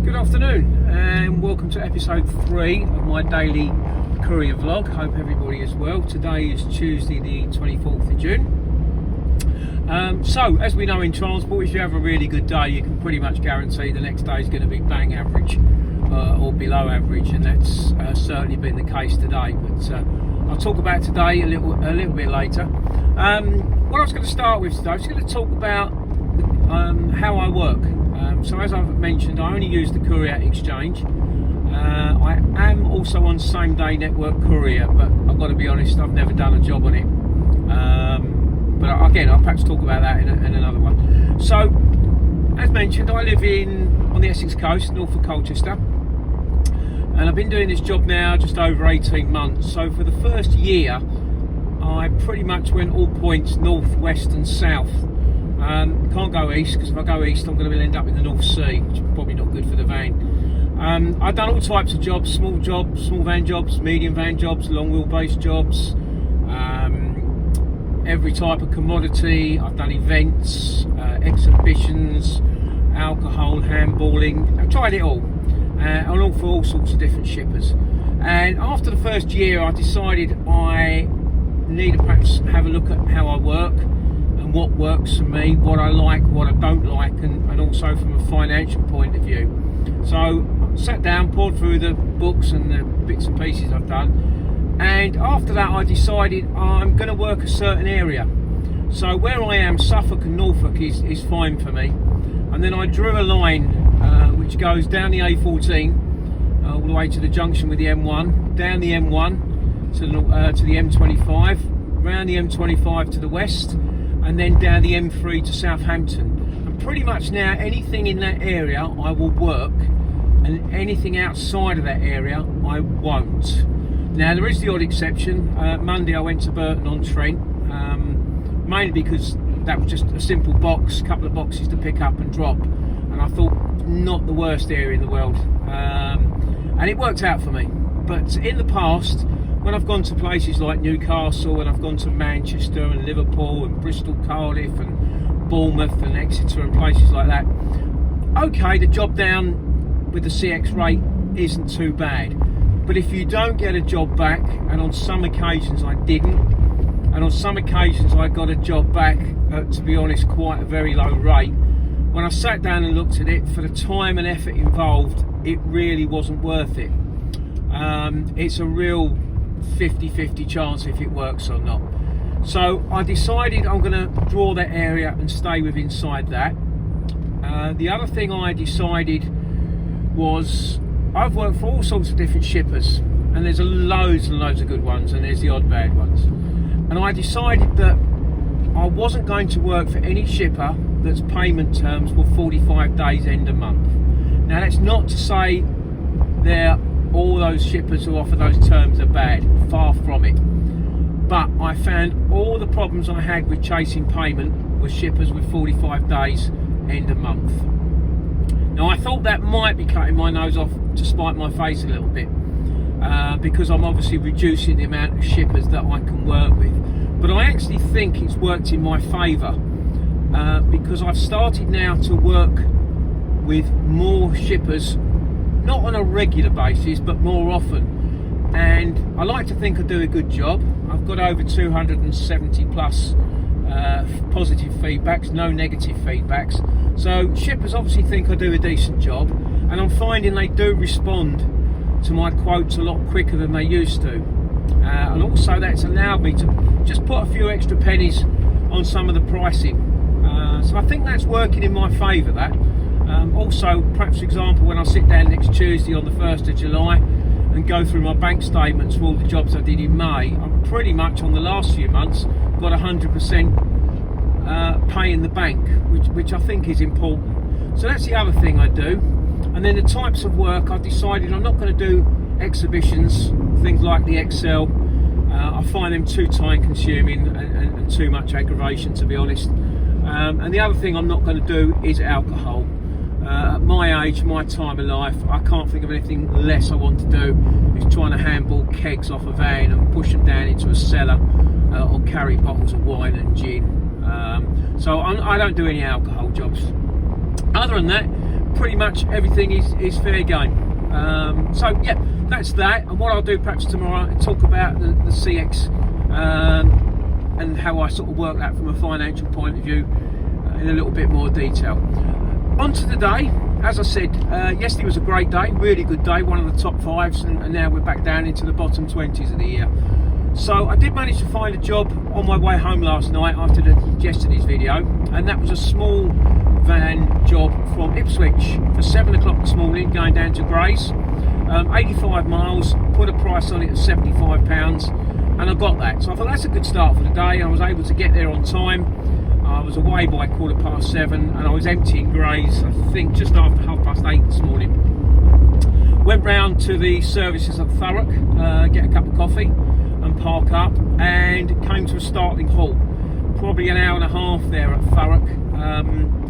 Good afternoon and welcome to episode 3 of my daily Courier vlog. Hope everybody is well. Today is Tuesday the 24th of June. So as we know in transport, if you have a really good day you can pretty much guarantee the next day is going to be bang average or below average, and that's certainly been the case today, but I'll talk about today a little bit later. What I was going to start with today, I was going to talk about how I work. So as I've mentioned, I only use the Courier exchange. I am also on same day network Courier, but I've got to be honest, I've never done a job on it. But again, I'll perhaps talk about that in another one. So as mentioned, I live on the Essex coast, north of Colchester, and I've been doing this job now just over 18 months. So for the first year I pretty much went all points north, west and south. Can't go east, because if I go east I'm going to end up in the North Sea, which is probably not good for the van. I've done all types of jobs, small van jobs, medium van jobs, long wheelbase jobs, every type of commodity. I've done events, exhibitions, alcohol, handballing. I've tried it all, and all for all sorts of different shippers. And after the first year I decided I need to perhaps have a look at how I work, what works for me, what I like, what I don't like, and also from a financial point of view. So I sat down, poured through the books and the bits and pieces I've done, and after that I decided I'm going to work a certain area. So where I am, Suffolk and Norfolk is fine for me, and then I drew a line which goes down the A14 all the way to the junction with the M1, down the M1 to the M25, round the M25 to the west, and then down the M3 to Southampton. And pretty much now anything in that area I will work, and anything outside of that area I won't. Now there is the odd exception. Monday I went to Burton-on-Trent, mainly because that was just a simple box, a couple of boxes to pick up and drop, and I thought not the worst area in the world, and it worked out for me. But in the past, when I've gone to places like Newcastle, and I've gone to Manchester and Liverpool and Bristol, Cardiff and Bournemouth and Exeter and places like that, okay, the job down with the CX rate isn't too bad. But if you don't get a job back, and on some occasions I didn't, and on some occasions I got a job back at, to be honest, quite a very low rate, when I sat down and looked at it, for the time and effort involved, it really wasn't worth it. It's a real 50-50 chance if it works or not. So I decided I'm going to draw that area and stay with inside that. The other thing I decided was, I've worked for all sorts of different shippers, and there's loads and loads of good ones, and there's the odd bad ones, and I decided that I wasn't going to work for any shipper that's payment terms for 45 days end of month. Now that's not to say all those shippers who offer those terms are bad, far from it, but I found all the problems I had with chasing payment were shippers with 45 days end of month. Now I thought that might be cutting my nose off to spite my face a little bit, because I'm obviously reducing the amount of shippers that I can work with, but I actually think it's worked in my favour, because I've started now to work with more shippers, not on a regular basis but more often, and I like to think I do a good job. I've got over 270 plus positive feedbacks, no negative feedbacks, so shippers obviously think I do a decent job, and I'm finding they do respond to my quotes a lot quicker than they used to, and also that's allowed me to just put a few extra pennies on some of the pricing, so I think that's working in my favour, that. Also, perhaps for example, when I sit down next Tuesday on the 1st of July and go through my bank statements for all the jobs I did in May, I'm pretty much on the last few months got 100% pay in the bank, which I think is important. So that's the other thing I do. And then the types of work, I've decided I'm not going to do exhibitions, things like the Excel. I find them too time consuming and too much aggravation, to be honest. And the other thing I'm not going to do is alcohol. At my age, my time of life, I can't think of anything less I want to do is trying to handball kegs off a van and push them down into a cellar, or carry bottles of wine and gin. So I don't do any alcohol jobs. Other than that, pretty much everything is fair game. So yeah, that's that. And what I'll do perhaps tomorrow, talk about the CX and how I sort of work that from a financial point of view in a little bit more detail. On to the day. As I said, yesterday was a great day, really good day, one of the top 5s, and now we're back down into the bottom 20s of the year. So I did manage to find a job on my way home last night after yesterday's video, and that was a small van job from Ipswich for 7 o'clock this morning, going down to Grays, 85 miles, put a price on it of £75, and I got that. So I thought that's a good start for the day. I was able to get there on time. I was away by 7:15, and I was emptying Grays, I think, just after 8:30 this morning. Went round to the services at Thurrock, get a cup of coffee and park up, and came to a starting halt. Probably an hour and a half there at Thurrock,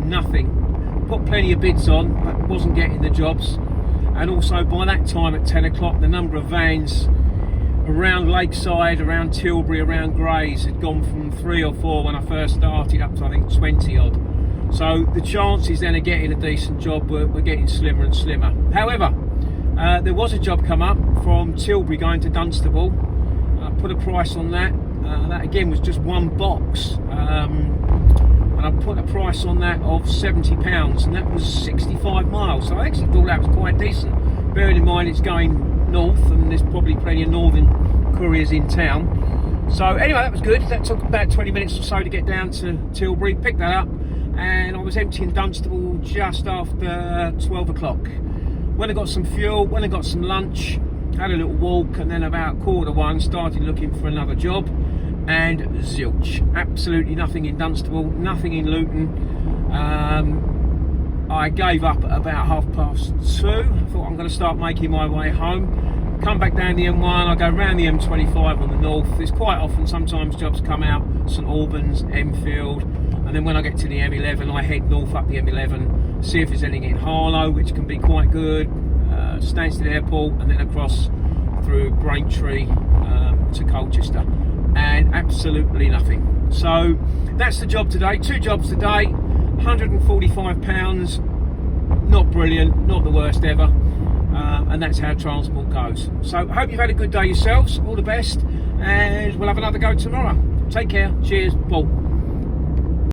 nothing. Put plenty of bids on, but wasn't getting the jobs. And also by that time at 10 o'clock, the number of vans around Lakeside, around Tilbury, around Grays had gone from 3 or 4 when I first started up to I think 20 odd. So the chances then of getting a decent job were getting slimmer and slimmer. However, there was a job come up from Tilbury going to Dunstable. I put a price on that. That again was just one box. And I put a price on that of £70, and that was 65 miles. So I actually thought that was quite decent. Bearing in mind it's going north, and there's probably plenty of northern couriers in town. So anyway, that was good. That took about 20 minutes or so to get down to Tilbury, pick that up, and I was emptying Dunstable just after 12 o'clock. When I got some fuel, when I got some lunch, had a little walk, and then about 1:15 started looking for another job, and zilch. Absolutely nothing in Dunstable, nothing in Luton. I gave up at about 2:30. I thought I'm going to start making my way home. Come back down the M1, I go round the M25 on the north. There's quite often, sometimes jobs come out, St Albans, Enfield, and then when I get to the M11, I head north up the M11, see if there's anything in Harlow, which can be quite good, Stansted Airport, and then across through Braintree to Colchester, and absolutely nothing. So that's the job today. 2 jobs today, £145, not brilliant, not the worst ever, and that's how transport goes. So hope you've had a good day yourselves, all the best, and we'll have another go tomorrow. Take care, cheers, bye.